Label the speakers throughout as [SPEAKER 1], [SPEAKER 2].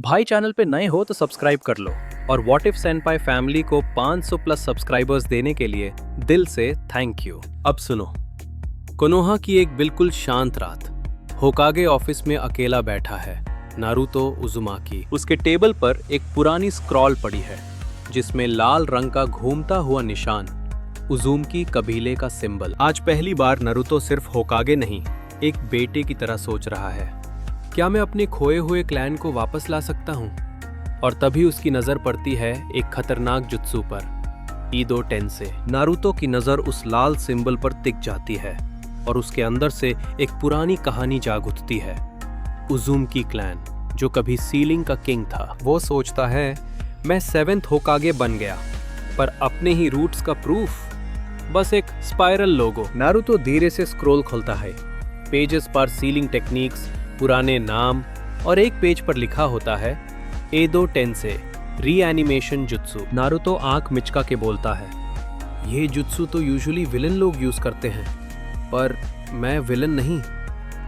[SPEAKER 1] भाई चैनल पे नए हो तो सब्सक्राइब कर लो और व्हाट इफ सेनपाई फैमिली को 500 प्लस सब्सक्राइबर्स देने के लिए दिल से थैंक यू। अब सुनो, कोनोहा की एक बिल्कुल शांत रात। होकागे ऑफिस में अकेला बैठा है नारुतो उजुमाकी। उसके टेबल पर एक पुरानी स्क्रॉल पड़ी है जिसमें लाल रंग का घूमता हुआ निशान, उजुमाकी कबीले का सिंबल। आज पहली बार नारुतो सिर्फ होकागे नहीं, एक बेटे की तरह सोच रहा है, क्या मैं अपने खोए हुए क्लैन को वापस ला सकता हूँ? और तभी उसकी नजर पड़ती है एक खतरनाक जुत्सु पर, ईदो टेंसे। नारुतो की नजर उस लाल सिंबल पर टिक जाती है और उसके अंदर से एक पुरानी कहानी जाग उठती है। उजुमाकी क्लैन, जो कभी सीलिंग का किंग था, वो सोचता है मैं 7th होकागे बन गया, पर अपने ही रूट्स का प्रूफ बस एक स्पाइरल लोगो। नारुतो धीरे से स्क्रॉल खोलता है। पेजेस पर सीलिंग टेक्निक्स, पुराने नाम, और एक पेज पर लिखा होता है एदो टेंसे रीएनिमेशन जुत्सु। नारुतो आंख मिचका के बोलता है, ये जुत्सु तो यूजुअली विलन लोग यूज करते हैं, पर मैं विलन नहीं,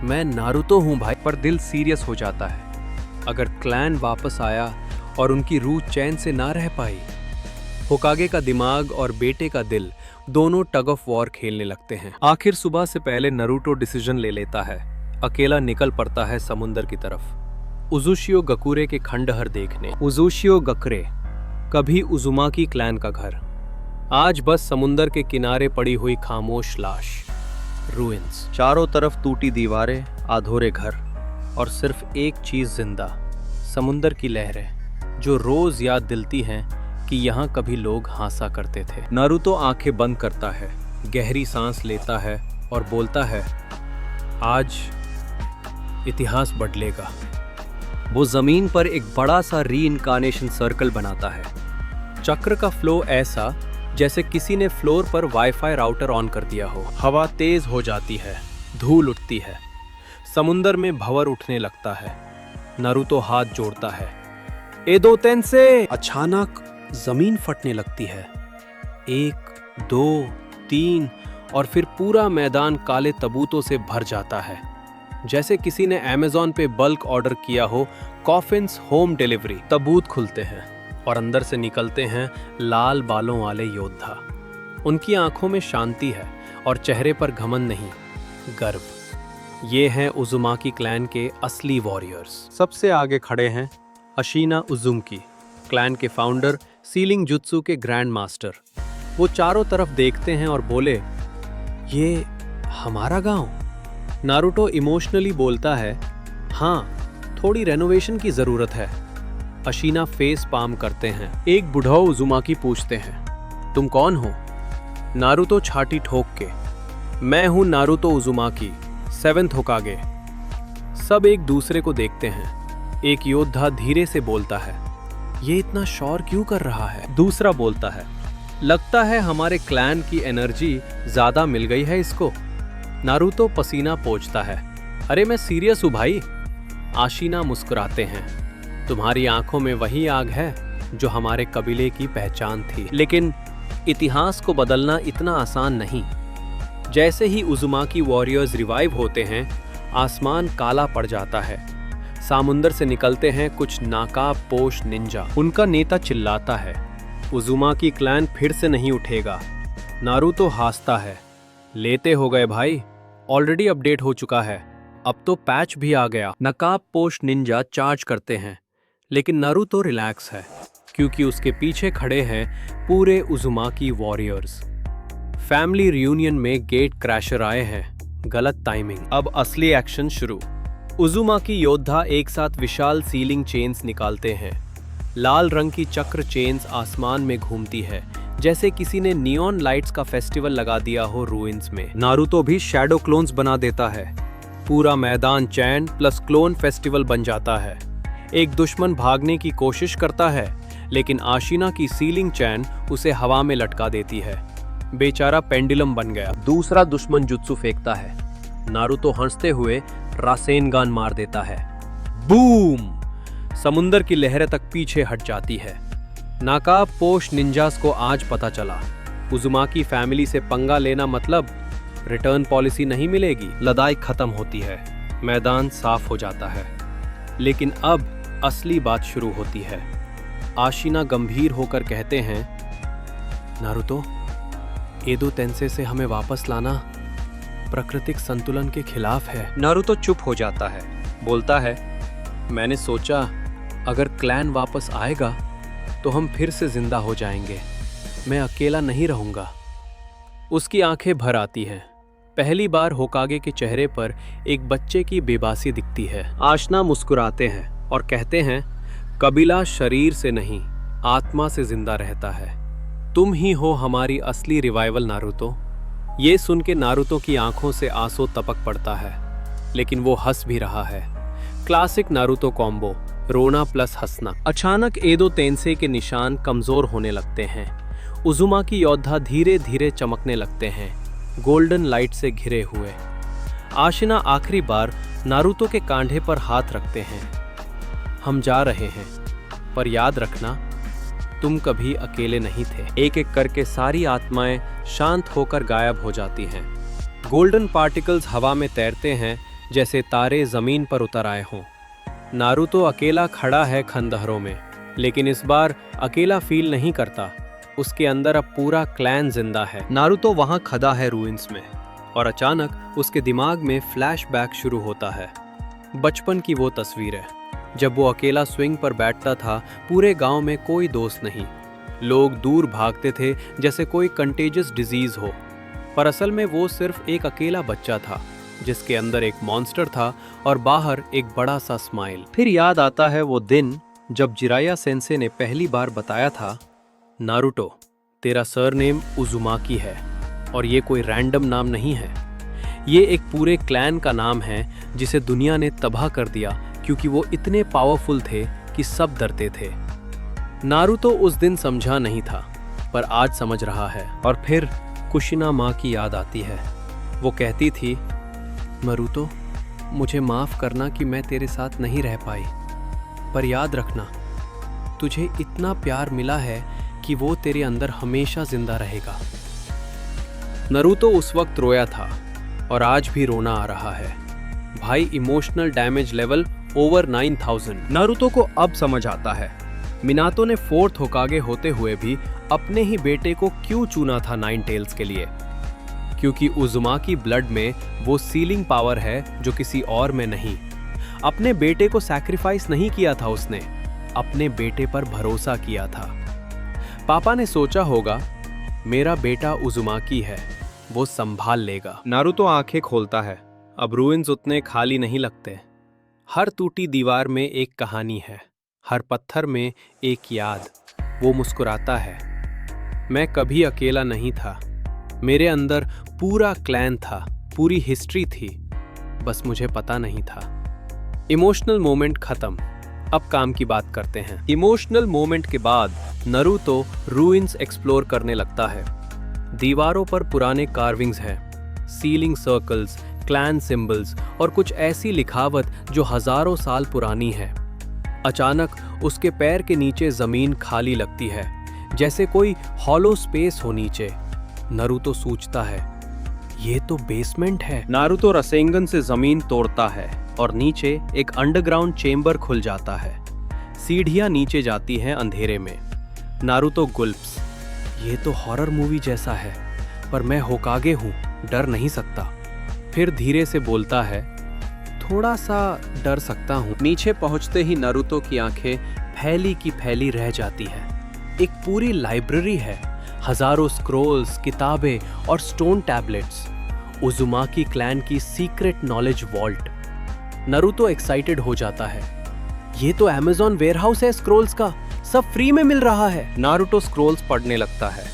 [SPEAKER 1] मैं नारुतो हूँ भाई। पर दिल सीरियस हो जाता है, अगर क्लैन वापस आया और उनकी रूह चैन से ना रह पाई। होकागे का दिमाग और बेटे का दिल दोनों टग ऑफ वॉर खेलने लगते हैं। आखिर सुबह से पहले नारुतो डिसीजन ले लेता है, अकेला निकल पड़ता है समुंदर की तरफ, उजुशियो गकुरे के खंडहर देखने। उजुशियो गकुरे, कभी उजुमाकी क्लैन का घर, आज बस समुंदर के किनारे पड़ी हुई खामोश लाश, रूइंस। चारों तरफ टूटी दीवारें, अधूरे घर, और सिर्फ एक चीज जिंदा, समुंदर की लहरें, जो रोज याद दिलती हैं कि यहाँ कभी लोग हंसा करते थे। नारुतो आंखें बंद करता है, गहरी सांस लेता है और बोलता है, आज इतिहास बदलेगा। वो जमीन पर एक बड़ा सा रीइंकार्नेशन सर्कल बनाता है। चक्र का फ्लो ऐसा जैसे किसी ने फ्लोर पर वाईफाई राउटर ऑन कर दिया हो। हवा तेज हो जाती है, धूल उठती है, समुंदर में भंवर उठने लगता है। नारुतो हाथ जोड़ता है, एदो टेंसे। अचानक जमीन फटने लगती है, 1, 2, 3, और फिर पूरा मैदान काले तबूतों से भर जाता है, जैसे किसी ने अमेज़न पे बल्क ऑर्डर किया हो। Coffins home delivery. तबूत खुलते हैं और अंदर से निकलते हैं लाल बालों वाले योद्धा। उनकी आंखों में शांति है और चेहरे पर घमंड नहीं, गर्व। ये हैं उजुमाकी क्लैन के असली वॉरियर्स। सबसे आगे खड़े हैं अशीना उजुमाकी, क्लैन के फाउंडर, सीलिंग जुत्सु के ग्रैंड मास्टर। वो चारों तरफ देखते हैं और बोले, ये हमारा गांव? नारुतो इमोशनली बोलता है, हाँ, थोड़ी रेनोवेशन की जरूरत है। अशीना फेस पाम करते हैं। एक बुढ़ाऊ उजुमाकी पूछते हैं, तुम कौन हो? नारुतो छाती ठोक के, मैं हूं नारुतो उजुमाकी, 7th होकागे। सब एक दूसरे को देखते हैं। एक योद्धा धीरे से बोलता है, ये इतना शौर क्यों कर रहा है? दूसरा बोलता है, लगता है हमारे क्लैन की एनर्जी ज्यादा मिल गई है इसको। नारुतो पसीना पोंछता है, अरे मैं सीरियस हूँ भाई। आशीना मुस्कुराते हैं, तुम्हारी आंखों में वही आग है जो हमारे कबीले की पहचान थी। लेकिन इतिहास को बदलना इतना आसान नहीं। जैसे ही उजुमाकी वॉरियर्स रिवाइव होते हैं, आसमान काला पड़ जाता है। समुंदर से निकलते हैं कुछ नाकाब पोश निंजा। उनका नेता चिल्लाता है, उजुमाकी क्लैन फिर से नहीं उठेगा। नारुतो हंसता है, लेते हो गए भाई, ऑलरेडी अपडेट हो चुका है, अब तो पैच भी आ गया। नकाब पोश निंजा चार्ज करते हैं, लेकिन नारुतो रिलैक्स है क्योंकि उसके पीछे खड़े हैं पूरे उजुमाकी वॉरियर्स। फैमिली रियूनियन में गेट क्रैशर आए हैं, गलत टाइमिंग। अब असली एक्शन शुरू। उजुमाकी योद्धा एक साथ विशाल सीलिंग चेन्स निकालते हैं। लाल रंग की चक्र चेन्स आसमान में घूमती है, जैसे किसी ने नियॉन लाइट्स का फेस्टिवल लगा दिया हो रूइंस में। नारुतो भी शैडो क्लोन्स बना देता है। पूरा मैदान चैन प्लस क्लोन फेस्टिवल बन जाता है। एक दुश्मन भागने की कोशिश करता है, लेकिन आशीना की सीलिंग चैन उसे हवा में लटका देती है। बेचारा पेंडुलम बन गया। दूसरा दुश्मन जुत्सु फेंकता है। नारुतो हंसते हुए रासेनगान मार देता है। बूम! समुंदर की लहरें तक पीछे हट जाती है। नाकाब पोश निंजास को आज पता चला, उजुमाकी फैमिली से पंगा लेना मतलब रिटर्न पॉलिसी नहीं मिलेगी। लड़ाई खत्म होती है, मैदान साफ हो जाता है। लेकिन अब असली बात शुरू होती है। आशिना गंभीर होकर कहते हैं, नारुतो, एदो तेंसे से हमें वापस लाना प्राकृतिक संतुलन के खिलाफ है।
[SPEAKER 2] नारुतो चुप हो जाता है,
[SPEAKER 1] बोलता है, मैंने सोचा अगर क्लैन वापस आएगा तो हम फिर से जिंदा हो जाएंगे। मैं अकेला नहीं रहूंगा। उसकी आंखें भर आती हैं। पहली बार होकागे के चेहरे पर एक बच्चे की बेबासी दिखती है। आशना मुस्कुराते हैं और कहते हैं, कबीला शरीर से नहीं आत्मा से जिंदा रहता है। तुम ही हो हमारी असली रिवाइवल नारुतो। ये सुन के नारुतो की आंखों से आंसू टपक पड़ता है, लेकिन वो हंस भी रहा है। क्लासिक नारुतो कॉम्बो, रोना प्लस हंसना। अचानक एदो तेंसे के निशान कमजोर होने लगते हैं। उजुमाकी योद्धा धीरे धीरे चमकने लगते हैं, गोल्डन लाइट से घिरे हुए। आशिना आखिरी बार नारुतो के कांधे पर हाथ रखते हैं। हम जा रहे हैं, पर याद रखना तुम कभी अकेले नहीं थे। एक एक करके सारी आत्माएं शांत होकर गायब हो जाती हैं। गोल्डन पार्टिकल्स हवा में तैरते हैं जैसे तारे जमीन पर उतर आए हों। नारुतो अकेला खड़ा है खंडहरों में, लेकिन इस बार अकेला फील नहीं करता। उसके अंदर अब पूरा क्लैन जिंदा है। नारुतो वहां खड़ा है रूइंस में, और अचानक उसके दिमाग में फ्लैशबैक शुरू होता है। बचपन की वो तस्वीर है जब वो अकेला स्विंग पर बैठता था। पूरे गांव में कोई दोस्त नहीं, लोग दूर भागते थे जैसे कोई कंटेजियस डिजीज हो। पर असल में वो सिर्फ एक अकेला बच्चा था जिसके अंदर एक मॉन्स्टर था और बाहर एक बड़ा सा स्माइल। फिर याद आता है वो दिन जब जिराया सेंसे ने पहली बार बताया था, नारुतो, तेरा सरनेम उजुमाकी है और ये कोई रैंडम नाम नहीं है। ये एक पूरे क्लैन का नाम है जिसे दुनिया ने तबाह कर दिया क्योंकि वो इतने पावरफुल थे कि सब डरते थे। नारुतो उस दिन समझा नहीं था, पर आज समझ रहा है। और फिर कुशिना माँ की याद आती है। वो कहती थी, नारुतो, मुझे माफ करना कि मैं तेरे साथ नहीं रह पाई, पर याद रखना तुझे इतना प्यार मिला है कि वो तेरे अंदर हमेशा जिंदा रहेगा। नारुतो उस वक्त रोया था और आज भी रोना आ रहा है। भाई, emotional damage level over 9000। Naruto को अब समझ आता है, मिनातो ने 4th होकागे होते हुए भी अपने ही बेटे को क्यों चुना था 9 टेल्स के लिए। क्योंकि उजुमाकी ब्लड में वो सीलिंग पावर है जो किसी और में नहीं। अपने बेटे को सैक्रिफाइस नहीं किया था उसने, अपने बेटे पर भरोसा किया था। पापा ने सोचा होगा, मेरा बेटा उजुमाकी है, वो संभाल लेगा। नारुतो आंखें खोलता है। अब रूइंस उतने खाली नहीं लगते। हर टूटी दीवार में एक कहानी है, हर पत्थर में एक याद। वो मुस्कुराता है, मैं कभी अकेला नहीं था। मेरे अंदर पूरा क्लैन था, पूरी हिस्ट्री थी, बस मुझे पता नहीं था। इमोशनल मोमेंट खत्म, अब काम की बात करते हैं। इमोशनल मोमेंट के बाद नारुतो रूइंस एक्सप्लोर करने लगता है। दीवारों पर पुराने कार्विंग्स हैं, सीलिंग सर्कल्स, क्लैन सिंबल्स और कुछ ऐसी लिखावट जो हजारों साल पुरानी है। अचानक उसके पैर के नीचे जमीन खाली लगती है, जैसे कोई हॉलो स्पेस हो नीचे। नारुतो सोचता है, ये तो बेसमेंट है। नारुतो रसेंगन से जमीन तोड़ता है और नीचे एक अंडरग्राउंड चेंबर खुल जाता है। सीढ़ियां नीचे जाती हैं अंधेरे में। नारुतो गुल्प्स, ये तो हॉरर मूवी जैसा है, पर मैं होकागे हूँ, डर नहीं सकता। फिर धीरे से बोलता है, थोड़ा सा डर सकता हूँ। नीचे पहुंचते ही नारुतो की आंखें फैली की फैली रह जाती है। एक पूरी लाइब्रेरी है, हजारों स्क्रोल्स, किताबें और स्टोन टैबलेट्स। उजुमाकी क्लैन की secret knowledge vault. Naruto excited हो जाता है, ये तो अमेज़न वेयरहाउस है स्क्रोल्स का, सब फ्री में मिल रहा है। नारुतो स्क्रोल्स पढ़ने लगता है।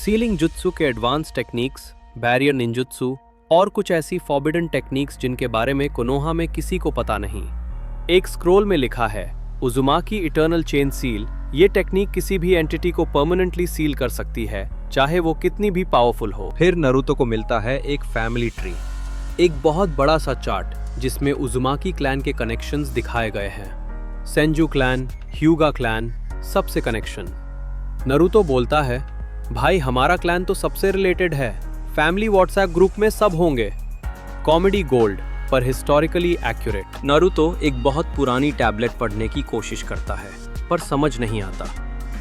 [SPEAKER 1] सीलिंग जुत्सु के एडवांस टेक्निक्स, बैरियर निंजुत्सु और कुछ ऐसी फॉरबिडन टेक्निक्स जिनके बारे में कोनोहा में किसी को पता नहीं। एक स्क्रोल में लिखा है, उजुमाकी इटर्नल चेन सील। ये टेक्निक किसी भी एंटिटी को परमानेंटली सील कर सकती है, चाहे वो कितनी भी पावरफुल हो। फिर नारुतो को मिलता है एक फैमिली ट्री, एक बहुत बड़ा सा चार्ट जिसमें उजुमाकी क्लैन के कनेक्शंस दिखाए गए हैं। सेंजू क्लैन, ह्यूगा क्लैन, सबसे कनेक्शन। नारुतो बोलता है, भाई हमारा क्लैन तो सबसे रिलेटेड है, फैमिली व्हाट्सएप ग्रुप में सब होंगे। कॉमेडी गोल्ड, पर हिस्टोरिकली एक्यूरेट। नारुतो एक बहुत पुरानी टैबलेट पढ़ने की कोशिश करता है, पर समझ नहीं आता।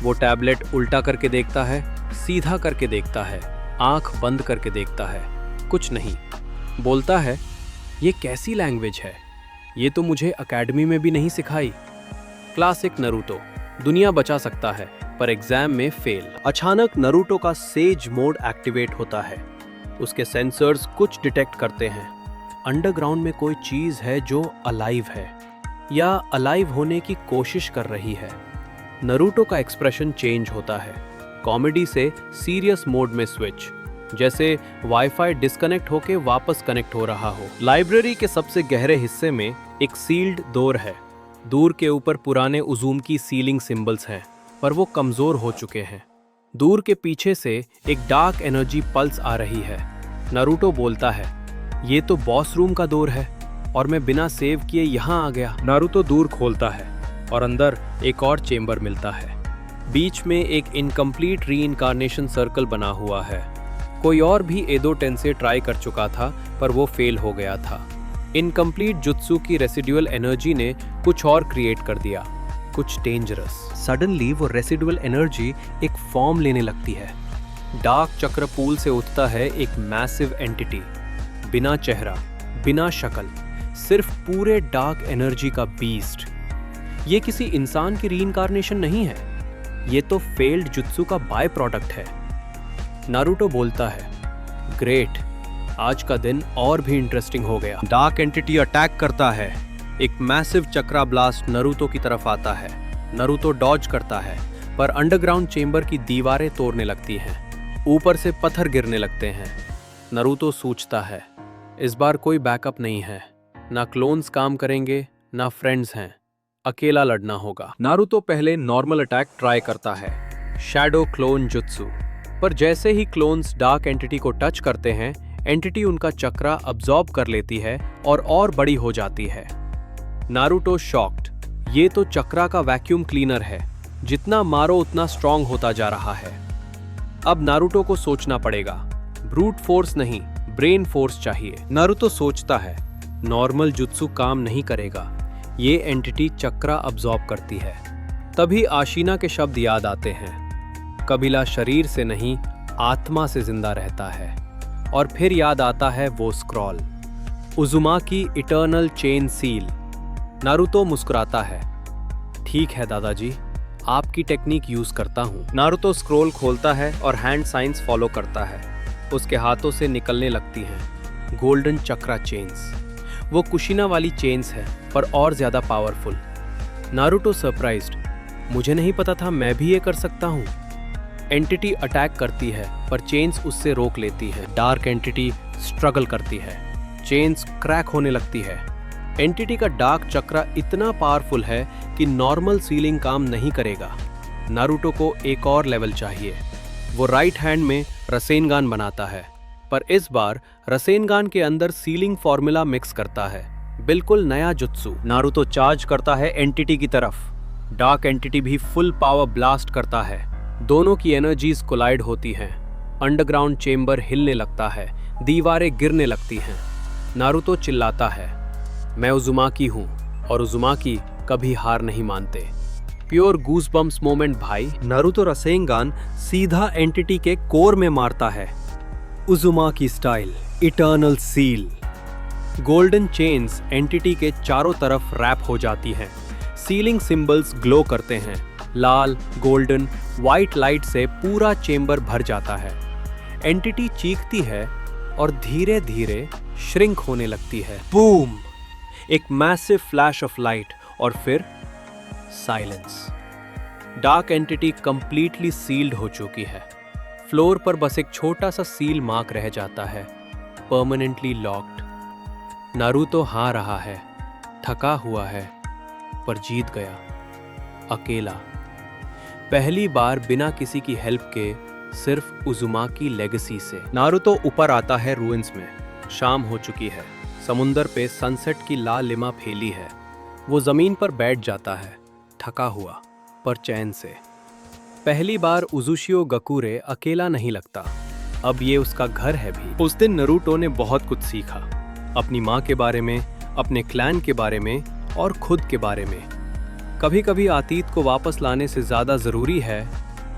[SPEAKER 1] वो टैबलेट उल्टा करके देखता है, सीधा करके देखता है, आंख बंद करके देखता है, कुछ नहीं। बोलता है, ये कैसी लैंग्वेज है, ये तो मुझे एकेडमी में भी नहीं सिखाई। क्लासिक नारुतो, दुनिया बचा सकता है पर एग्जाम में फेल। अचानक नारुतो का सेज मोड एक्टिवेट होता है। उसके सेंसर्स कुछ डिटेक्ट करते हैं। अंडरग्राउंड में कोई चीज है जो अलाइव है या अलाइव होने की कोशिश कर रही है। नारुतो का एक्सप्रेशन चेंज होता है, कॉमेडी से सीरियस मोड में स्विच, जैसे वाईफाई डिस्कनेक्ट होके वापस कनेक्ट हो रहा हो। लाइब्रेरी के सबसे गहरे हिस्से में एक सील्ड डोर है। दूर के ऊपर पुराने उजूम की सीलिंग सिंबल्स हैं, पर वो कमजोर हो चुके हैं। दूर के पीछे से एक डार्क एनर्जी पल्स आ रही है। नारुतो बोलता है, ये तो बॉस रूम का डोर है और मैं बिना सेव किए यहाँ आ गया। नारुतो दूर खोलता है और अंदर एक और चेंबर मिलता है। बीच में एक इनकम्प्लीट रीइंकार्नेशन सर्कल बना हुआ है। कोई और भी एडो टेंसे ट्राई कर चुका था, पर वो फेल हो गया था। इनकम्प्लीट जुत्सु की रेसिडुअल एनर्जी ने कुछ और क्रिएट कर दिया, कुछ डेंजरस। सडनली वो रेसिडुअल एनर्जी एक फॉर्म लेने लगती है। डार्क चक्र पूल से उठता है एक मैसिव एंटिटी, बिना चेहरा, बिना शक्ल, सिर्फ पूरे डार्क एनर्जी का बीस्ट। ये किसी इंसान की रीइंकार्नेशन नहीं है, ये तो फेल्ड जुत्सु का बाय प्रोडक्ट है। नारुतो बोलता है, ग्रेट, आज का दिन और भी इंटरेस्टिंग हो गया। डार्क एंटिटी अटैक करता है। एक मैसिव चक्रा ब्लास्ट नारुतो की तरफ आता है। नारुतो डॉज करता है, पर अंडरग्राउंड चेंबर की दीवारें तोड़ने लगती हैं। ऊपर से पत्थर गिरने लगते हैं। नारुतो सोचता है, इस बार कोई बैकअप नहीं है, ना क्लोन्स काम करेंगे, ना फ्रेंड्स हैं, अकेला लड़ना होगा। नारुतो पहले नॉर्मल अटैक ट्राई करता है, शैडो क्लोन जुत्सु, पर जैसे ही क्लोन्स डार्क एंटिटी को टच करते हैं, एंटिटी उनका चक्रा अब्सॉर्ब कर लेती है और बड़ी हो जाती है। नारुतो शॉक्ड, ये तो चक्रा का वैक्यूम क्लीनर है, जितना मारो उतना स्ट्रांग होता जा रहा है। अब नारुतो को सोचना पड़ेगा, ब्रूट फोर्स नहीं, ब्रेन फोर्स चाहिए। नारुतो सोचता है, नॉर्मल जुत्सु काम नहीं करेगा, ये एंटिटी चक्रा अब्सॉर्ब करती है। तभी आशीना के शब्द याद आते हैं, कबीला शरीर से नहीं, आत्मा से जिंदा रहता है। और फिर याद आता है वो scroll, उजुमाकी eternal chain seal. Naruto मुस्कुराता है, ठीक है दादाजी, आपकी टेक्निक यूज करता हूँ। नारुतो स्क्रॉल खोलता है और हैंड साइंस फॉलो करता है। उसके हाथों से निकलने लगती हैं गोल्डन चक्रा चेन्स। वो कुशिना वाली चेन्स है, पर और ज्यादा पावरफुल। नारुतो सरप्राइज्ड, मुझे नहीं पता था मैं भी ये कर सकता हूँ। एंटिटी अटैक करती है, पर चेन्स उससे रोक लेती है। डार्क एंटिटी स्ट्रगल करती है, चेन्स क्रैक होने लगती है। एंटिटी का डार्क चक्रा इतना पावरफुल है कि नॉर्मल सीलिंग काम नहीं करेगा। नारुतो को एक और लेवल चाहिए। वो राइट हैंड में रसेनगान बनाता है, पर इस बार रसेनगान के अंदर सीलिंग फॉर्मूला मिक्स करता है, बिल्कुल नया जुत्सु। नारुतो चार्ज करता है एंटिटी की तरफ। डार्क एंटिटी भी फुल पावर ब्लास्ट करता है। दोनों की एनर्जीज कोलाइड होती हैं। अंडरग्राउंड चेंबर हिलने लगता है, दीवारें गिरने लगती हैं। नारुतो चिल्लाता है, मैं उजुमाकी हूँ और उजुमाकी कभी हार नहीं मानते। प्योर गूज़बम्प्स मोमेंट भाई। नारुतो रसेनगान सीधा एंटिटी के कोर में मारता है। उजुमाकी style, eternal seal. Golden chains entity के चारों तरफ रैप हो जाती हैं। सीलिंग सिंबल्स ग्लो करते हैं। लाल, गोल्डन, व्हाइट लाइट से पूरा चेंबर भर जाता है। एंटिटी चीखती है और धीरे धीरे श्रिंक होने लगती है। बूम! एक मैसिव फ्लैश ऑफ लाइट और फिर silence. Dark entity completely sealed हो चुकी है। फ्लोर पर बस एक छोटा सा सील मार्क रह जाता है, परमानेंटली लॉक्ड। नारुतो हार रहा है, थका हुआ है, पर जीत गया, अकेला। पहली बार बिना किसी की हेल्प के, सिर्फ उजुमाकी लेगेसी से। नारुतो ऊपर आता है रूइंस में। शाम हो चुकी है। समुंदर पे सनसेट की लालिमा फैली है। वो जमीन पर बैठ जाता है, थका हुआ पर चैन से। पहली बार उजुशियो गकुरे अकेला नहीं लगता। अब ये उसका घर है भी। उस दिन नारुतो ने बहुत कुछ सीखा। अपनी माँ के बारे में, अपने क्लैन के बारे में और खुद के बारे में। कभी कभी अतीत को वापस लाने से ज़्यादा ज़रूरी है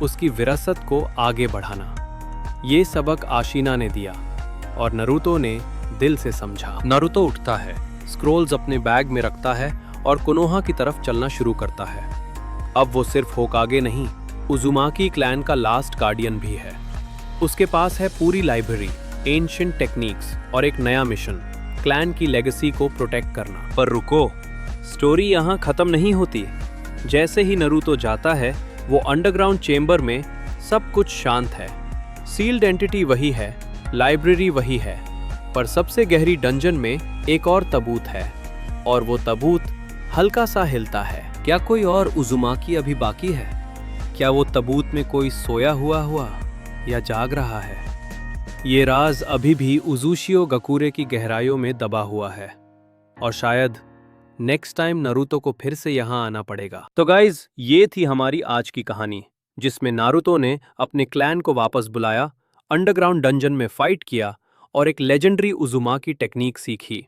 [SPEAKER 1] उसकी विरासत को आगे बढ़ाना। ये सबक आशीना ने दिया और नारुतो ने दिल से समझा। नारुतो उठता है, स्क्रोल्स अपने बैग में रखता है और कोनोहा की तरफ चलना शुरू करता है। अब वो सिर्फ होकागे नहीं, उज़ुमाकी क्लैन का लास्ट गार्डियन भी है। उसके पास है पूरी लाइब्रेरी, एंशिएंट टेक्निक्स और एक नया मिशन, क्लैन की लेगेसी को प्रोटेक्ट करना। पर रुको, स्टोरी यहाँ खत्म नहीं होती। जैसे ही नारुतो जाता है, वो अंडरग्राउंड चेंबर में सब कुछ शांत है। सील्ड एंटिटी वही है, लाइब्रेरी वही है, पर सबसे गहरी डंजन में एक और ताबूत है, और वो ताबूत हल्का सा हिलता है। क्या कोई और उज़ुमाकी अभी बाकी है? क्या वो ताबूत में कोई सोया हुआ या जाग रहा है? ये राज अभी भी उज़ुशियो गकुरे की गहराइयों में दबा हुआ है, और शायद नेक्स्ट टाइम नारुतो को फिर से यहाँ आना पड़ेगा। तो गाइज, ये थी हमारी आज की कहानी, जिसमें नारुतो ने अपने क्लैन को वापस बुलाया, अंडरग्राउंड डंजन में फाइट किया और एक लेजेंडरी उज़ुमाकी टेक्निक सीखी।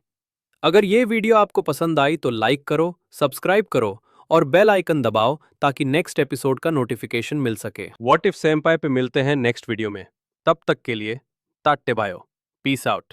[SPEAKER 1] अगर ये वीडियो आपको पसंद आई तो लाइक करो, सब्सक्राइब करो और बेल आइकन दबाओ ताकि नेक्स्ट एपिसोड का नोटिफिकेशन मिल सके। व्हाट इफ सेंपाई पे मिलते हैं नेक्स्ट वीडियो में। तब तक के लिए टाटे बायो, पीस आउट।